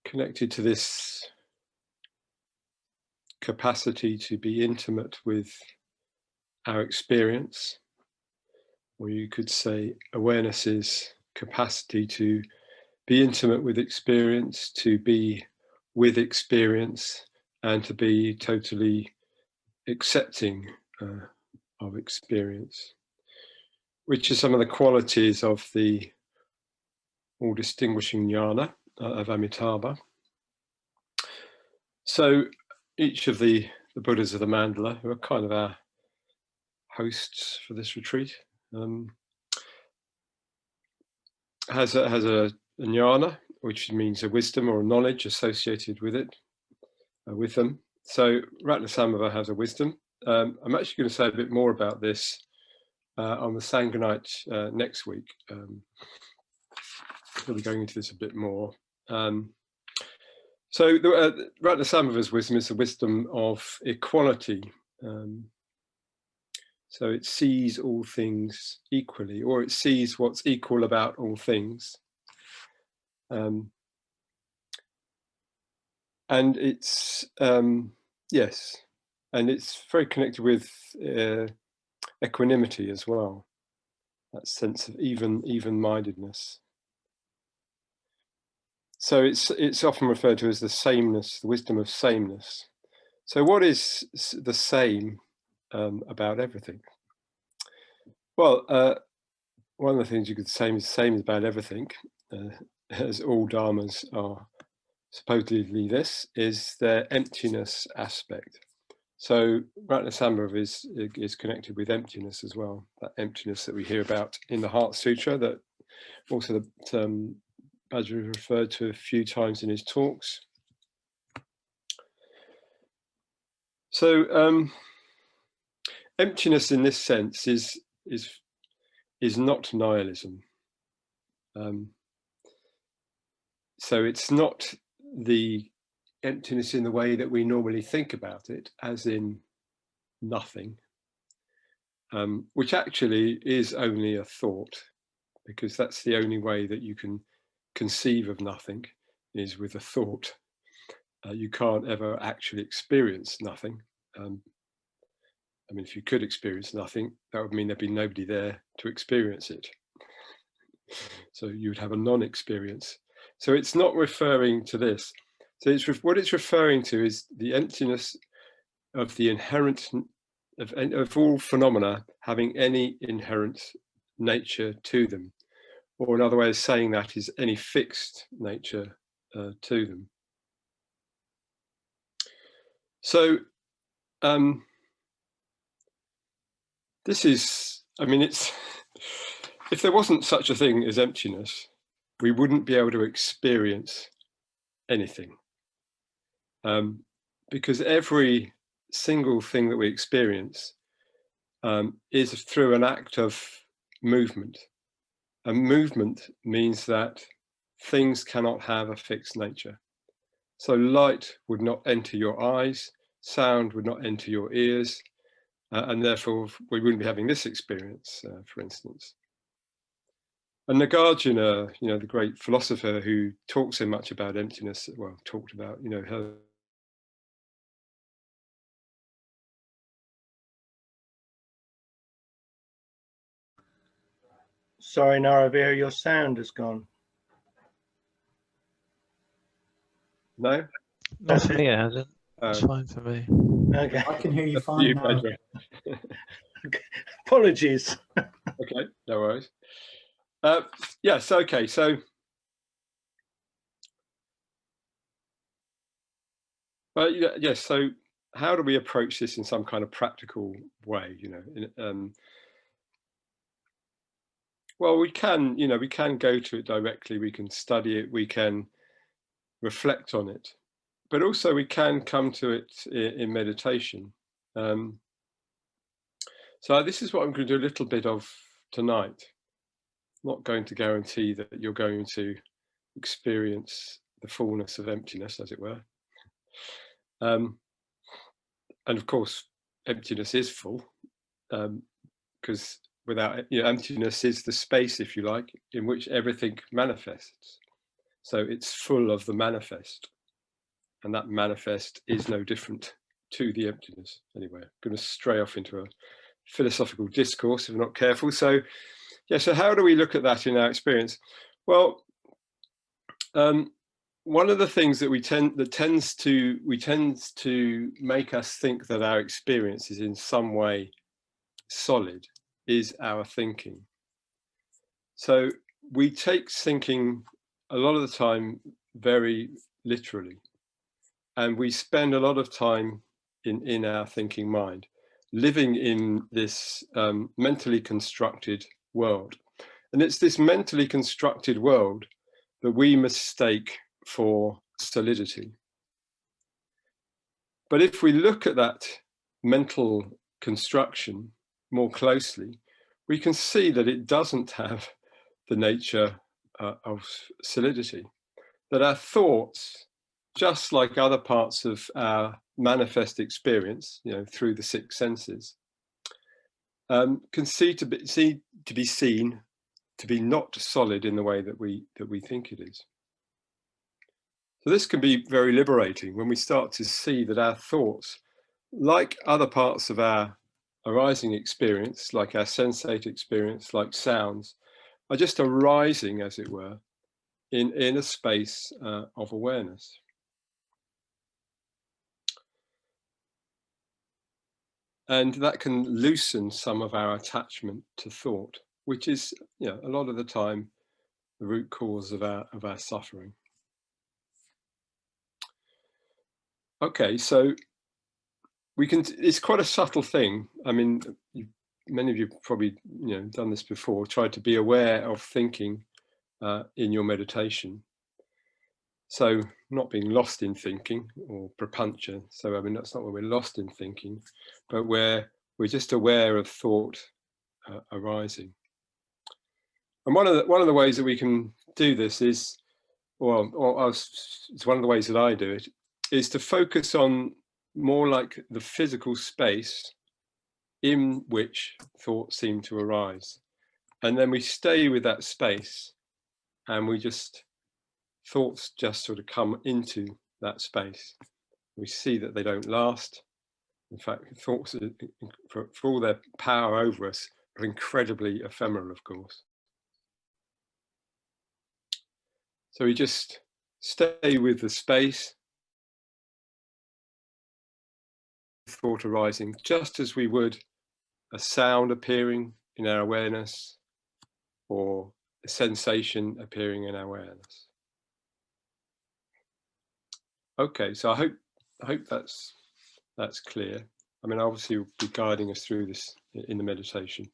connected to this capacity to be intimate with our experience, or you could say awareness is capacity to be intimate with experience, to be with experience, and to be totally accepting of experience, which are some of the qualities of the all distinguishing jnana of Amitabha. So each of the Buddhas of the mandala, who are kind of our hosts for this retreat, has a jnana, which means a wisdom or a knowledge associated with it, with them. So Ratnasambhava has a wisdom. I'm actually going to say a bit more about this on the Sangha night next week. We'll be going into this a bit more. So Ratnasambhava's wisdom is the wisdom of equality. So it sees all things equally, or it sees what's equal about all things. And it's, yes, and it's very connected with equanimity as well, that sense of even-mindedness. So it's often referred to as the sameness, the wisdom of sameness. So what is the same about everything? Well, one of the things you could say is same about everything, as all dharmas are supposedly this, is their emptiness aspect. So Ratnasambhava is connected with emptiness as well, that emptiness that we hear about in the Heart Sutra, that also the Bajra referred to a few times in his talks. So emptiness in this sense is not nihilism. So it's not the emptiness in the way that we normally think about it, as in nothing, which actually is only a thought, because that's the only way that you can conceive of nothing, is with a thought. You can't ever actually experience nothing. I mean, if you could experience nothing, that would mean there'd be nobody there to experience it. So you would have a non-experience. So it's not referring to this. So what it's referring to is the emptiness of the inherent, of all phenomena having any inherent nature to them. Or another way of saying that is any fixed nature to them. So this is, I mean, it's, if there wasn't such a thing as emptiness, we wouldn't be able to experience anything. Because every single thing that we experience is through an act of movement. And movement means that things cannot have a fixed nature. So light would not enter your eyes, sound would not enter your ears, and therefore we wouldn't be having this experience, for instance. And Nagarjuna, you know, the great philosopher who talks so much about emptiness, well, talked about, you know, her. Sorry, Naravira, your sound has gone. No? Not for me, it hasn't. It's fine for me. Okay. I can hear you fine now. Apologies. Okay, no worries. Yes, okay, so yes, so how do we approach this in some kind of practical way, you know? Well, we can, you know, we can go to it directly, we can study it, we can reflect on it, but also we can come to it in meditation. So this is what I'm going to do a little bit of tonight. I'm not going to guarantee that you're going to experience the fullness of emptiness, as it were. And of course, emptiness is full, because without, you know, emptiness is the space, if you like, in which everything manifests. So it's full of the manifest, and that manifest is no different to the emptiness. Anyway, I'm going to stray off into a philosophical discourse if we're not careful. So yeah, so how do we look at that in our experience? Well, one of the things that tends to make us think that our experience is in some way solid is our thinking. So we take thinking a lot of the time very literally, and we spend a lot of time in our thinking mind, living in this mentally constructed world. And it's this mentally constructed world that we mistake for solidity. But if we look at that mental construction more closely, we can see that it doesn't have the nature of solidity, that our thoughts, just like other parts of our manifest experience, through the six senses, can be seen to be not solid in the way that we think it is. So this can be very liberating when we start to see that our thoughts, like other parts of our arising experience, like our sensate experience, like sounds, are just arising, as it were, in a space of awareness. And that can loosen some of our attachment to thought, which is, a lot of the time, the root cause of our suffering. Okay, so it's quite a subtle thing. I mean, many of you probably, done this before, tried to be aware of thinking in your meditation. So not being lost in thinking or prapancha. So, I mean, that's not where we're lost in thinking, but where we're just aware of thought arising. And one of the ways that we can do this is, it's one of the ways that I do it, is to focus on more like the physical space in which thoughts seem to arise. And then we stay with that space, and thoughts just sort of come into that space. We see that they don't last. In fact, thoughts, for all their power over us, are incredibly ephemeral, of course. So we just stay with the space, thought arising, just as we would a sound appearing in our awareness or a sensation appearing in our awareness. Okay, so I hope that's clear. I mean, obviously you'll be guiding us through this in the meditation.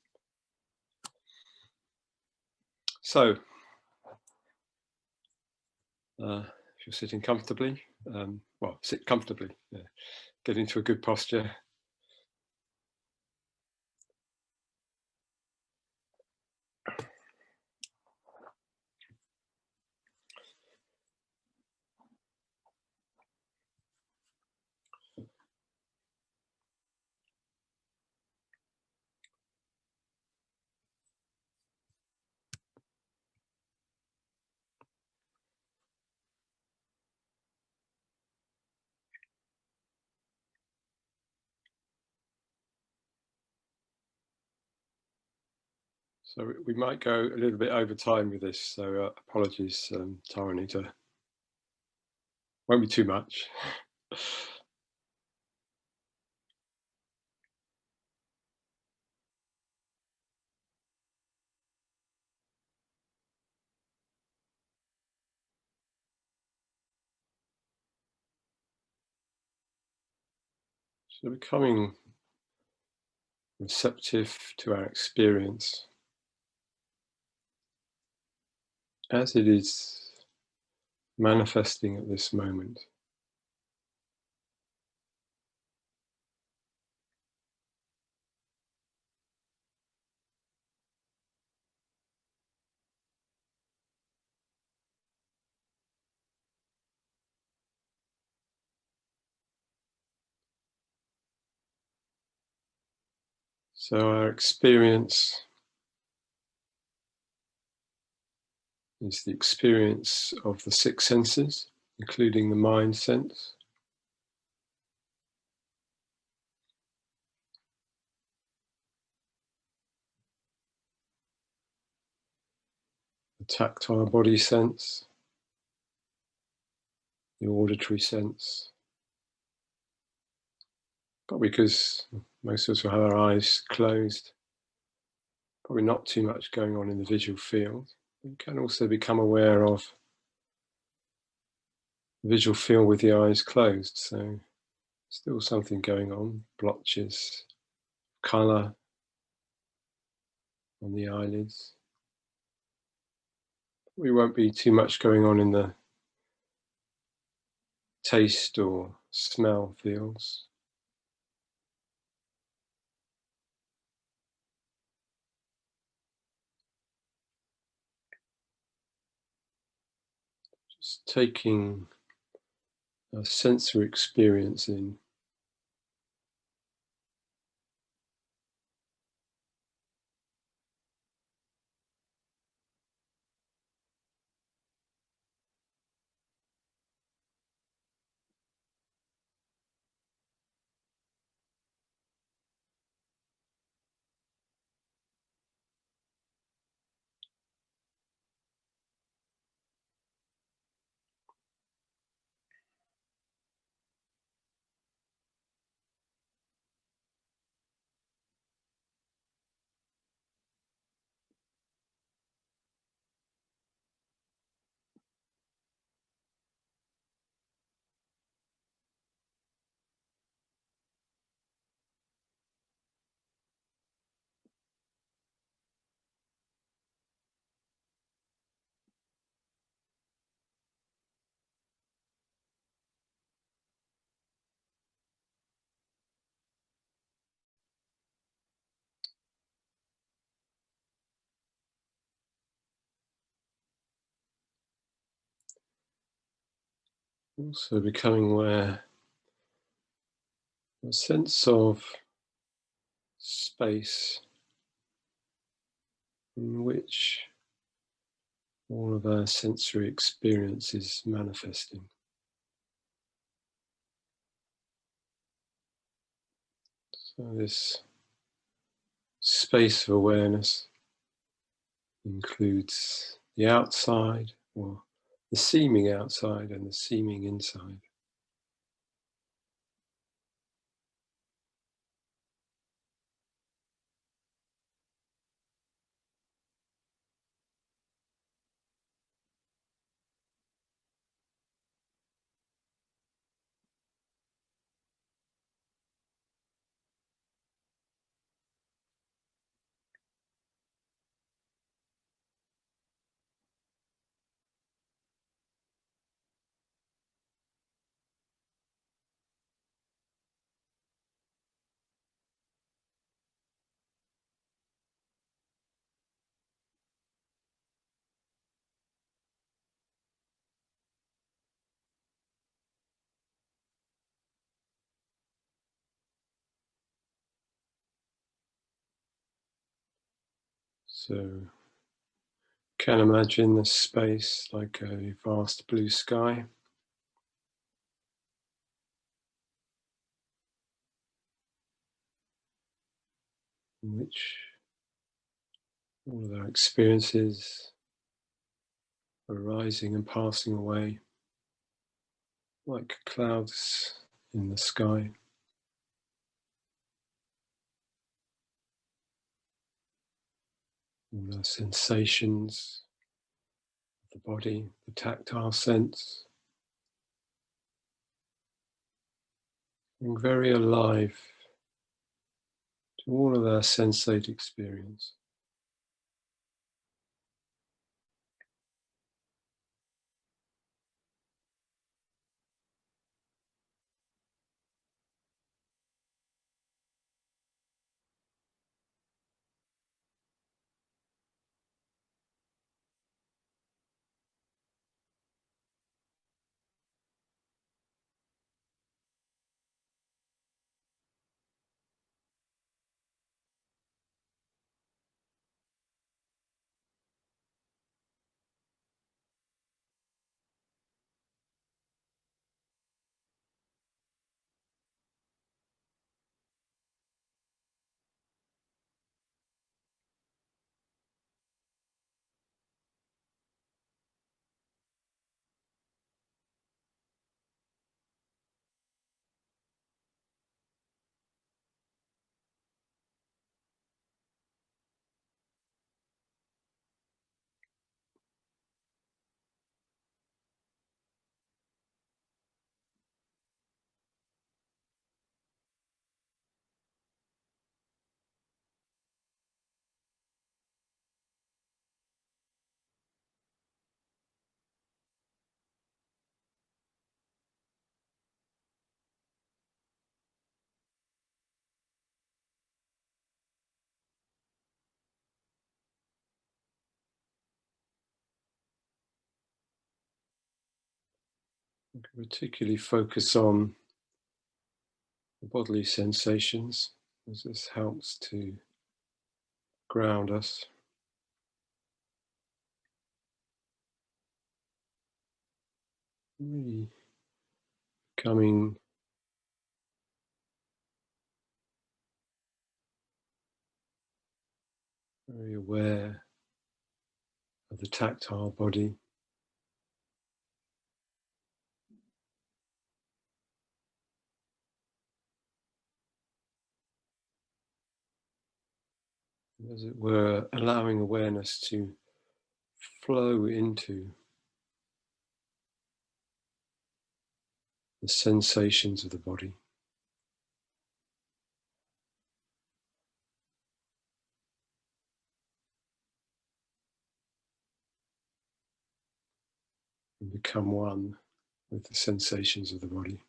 So, if you're sitting comfortably, sit comfortably, get into a good posture. So we might go a little bit over time with this, so apologies, Taranita. Won't be too much. So becoming receptive to our experience as it is manifesting at this moment. So our experience is the experience of the six senses, including the mind sense. The tactile body sense, the auditory sense. But because most of us will have our eyes closed, probably not too much going on in the visual field. You can also become aware of the visual field with the eyes closed. So still something going on, blotches, colour on the eyelids. We won't be too much going on in the taste or smell fields. Just taking a sensory experience in. Also becoming aware of a sense of space in which all of our sensory experience is manifesting. So this space of awareness includes the outside, or the seeming outside and the seeming inside. So can imagine the space like a vast blue sky, in which all of our experiences are rising and passing away like clouds in the sky. All our sensations of the body, the tactile sense, being very alive to all of our sensate experience. Particularly focus on the bodily sensations, as this helps to ground us. Really becoming very aware of the tactile body. As it were, allowing awareness to flow into the sensations of the body. And become one with the sensations of the body.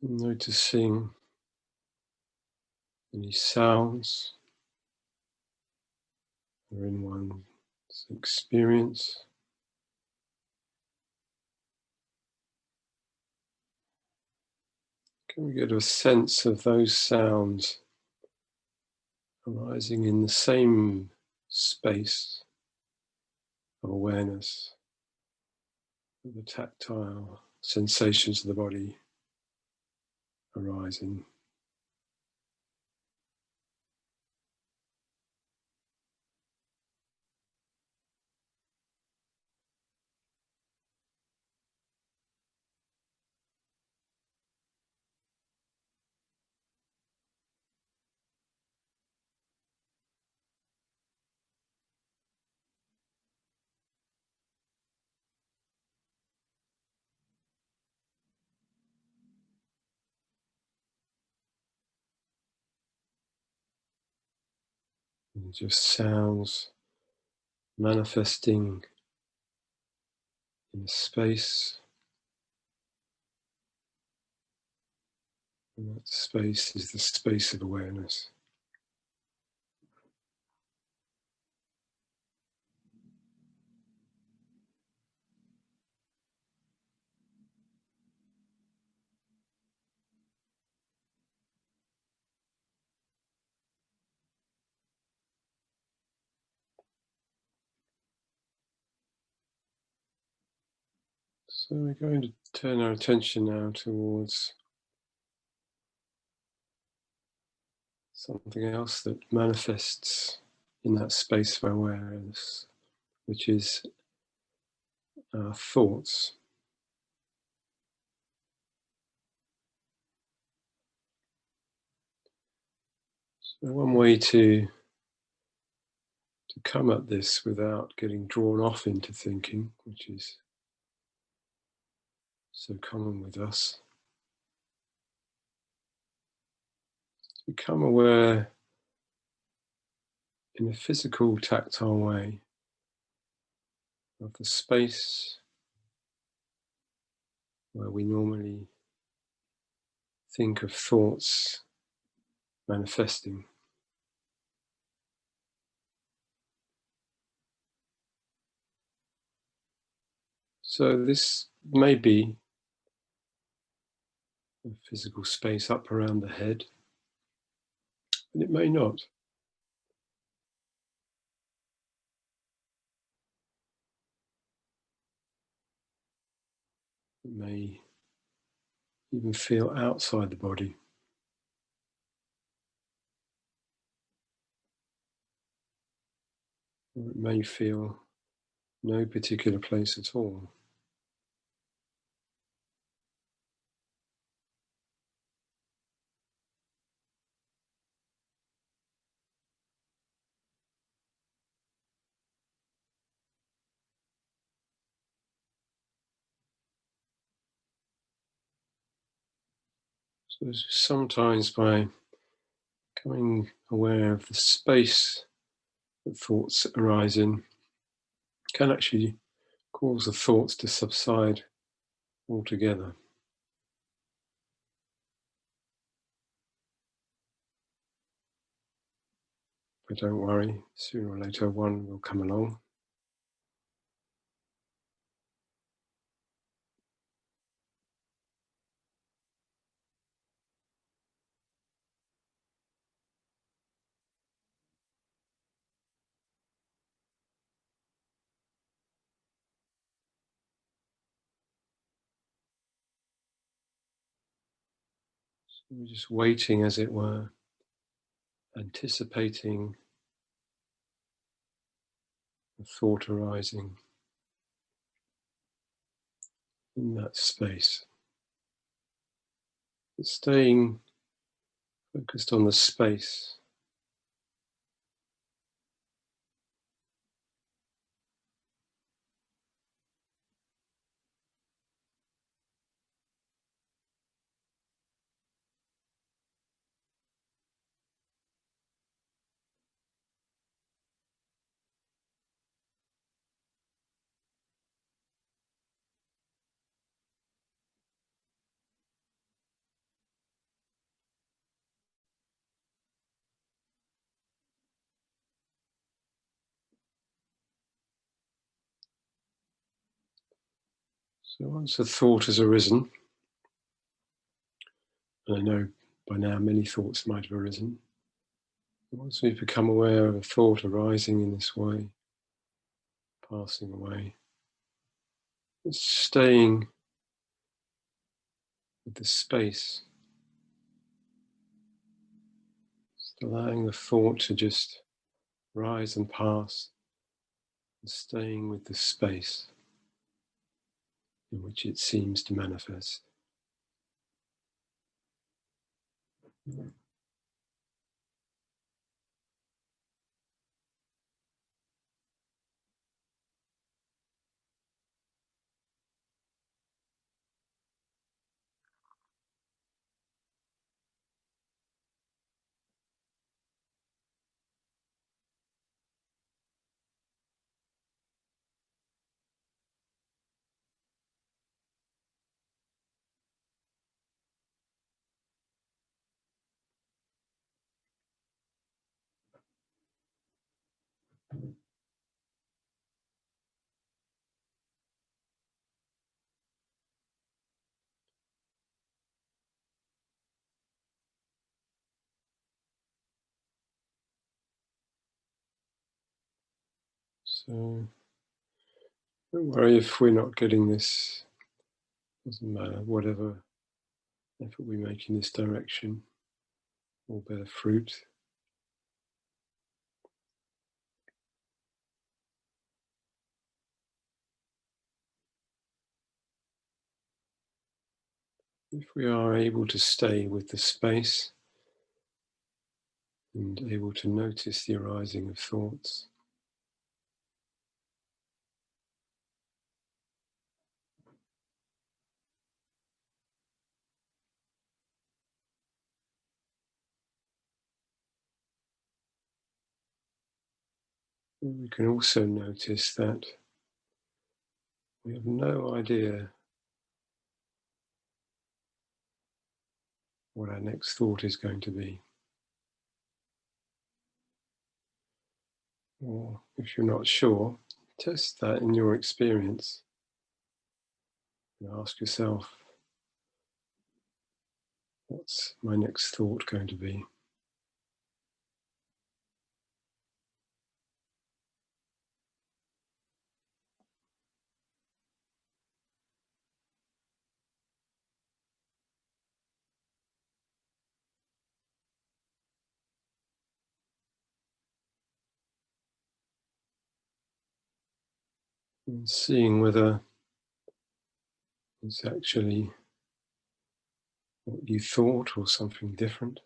Noticing any sounds are in one's experience. Can we get a sense of those sounds arising in the same space of awareness of the tactile sensations of the body arising? And just sounds manifesting in space, and that space is the space of awareness. So we're going to turn our attention now towards something else that manifests in that space of awareness, which is our thoughts. So one way to come at this without getting drawn off into thinking, which is so common with us, to become aware in a physical, tactile way of the space where we normally think of thoughts manifesting. So this may be a physical space up around the head, and it may not. It may even feel outside the body. Or it may feel no particular place at all. So sometimes by becoming aware of the space that thoughts arise in, can actually cause the thoughts to subside altogether. But don't worry, sooner or later one will come along. So we're just waiting, as it were, anticipating a thought arising in that space. But staying focused on the space. So once a thought has arisen, and I know by now many thoughts might have arisen, once we've become aware of a thought arising in this way, passing away, it's staying with the space, just allowing the thought to just rise and pass, and staying with the space in which it seems to manifest. So don't worry if we're not getting this, doesn't matter, whatever effort we make in this direction will bear fruit. If we are able to stay with the space and able to notice the arising of thoughts, we can also notice that we have no idea what our next thought is going to be. Or if you're not sure, test that in your experience and ask yourself, what's my next thought going to be? And seeing whether it's actually what you thought or something different.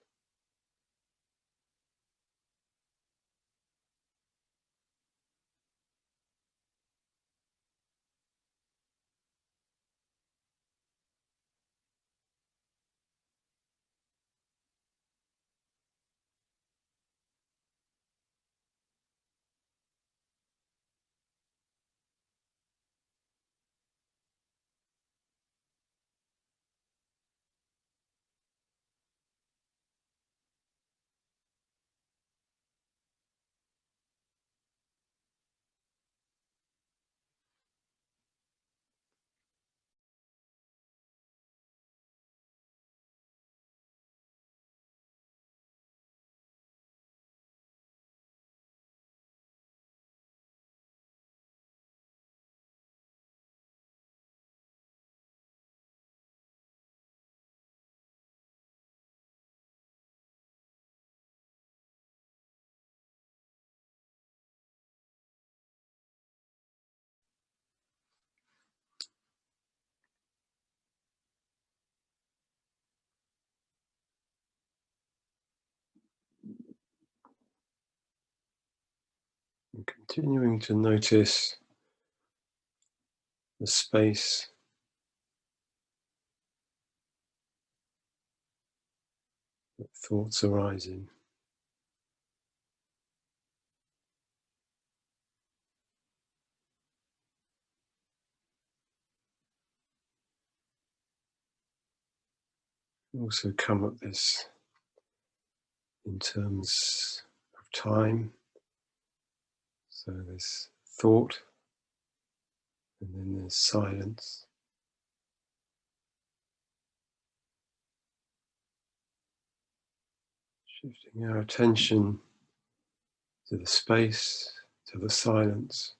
And continuing to notice the space that thoughts arise in. Also come at this in terms of time. So there's thought, and then there's silence. Shifting our attention to the space, to the silence.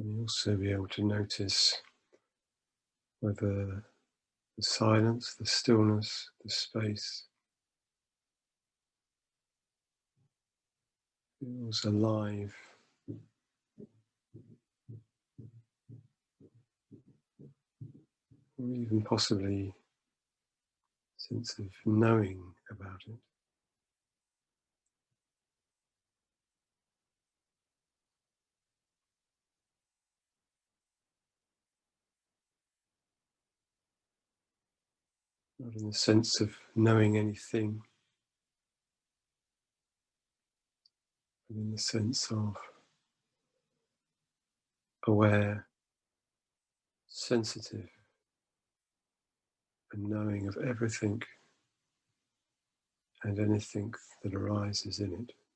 We'll also be able to notice whether the silence, the stillness, the space feels alive, or even possibly a sense of knowing about it. Not in the sense of knowing anything, and in the sense of aware, sensitive, and knowing of everything and anything that arises in it.